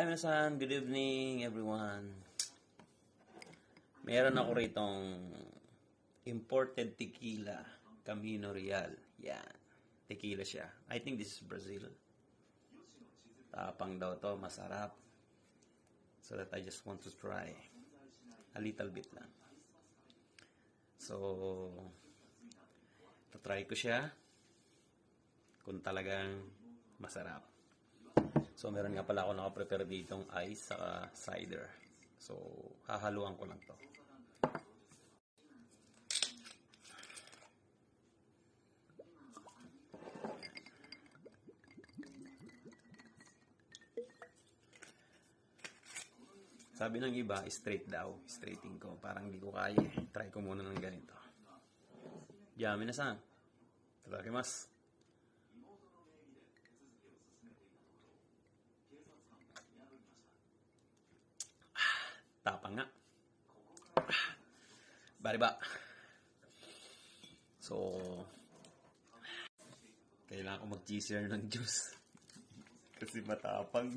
Hi, minasan. Good evening, everyone. Meron ako ritong imported tequila, Camino Real. Yan. Tequila siya. I think this is Brazil. Tapang daw to, masarap. So that I just want to try. A little bit lang. So, try ko siya kung talagang masarap. So, meron nga pala ako nakaprepare ditong ice sa cider. So, hahaluan ko lang to. Sabi ng iba, straight daw. Straighting ko. Parang hindi ko kaya. Try ko muna ng ganito. Ya, minasan. Itadakimasu. Tapang nga. Bariba. So, kailangan ko mag-cheeser ng juice. Kasi matapang.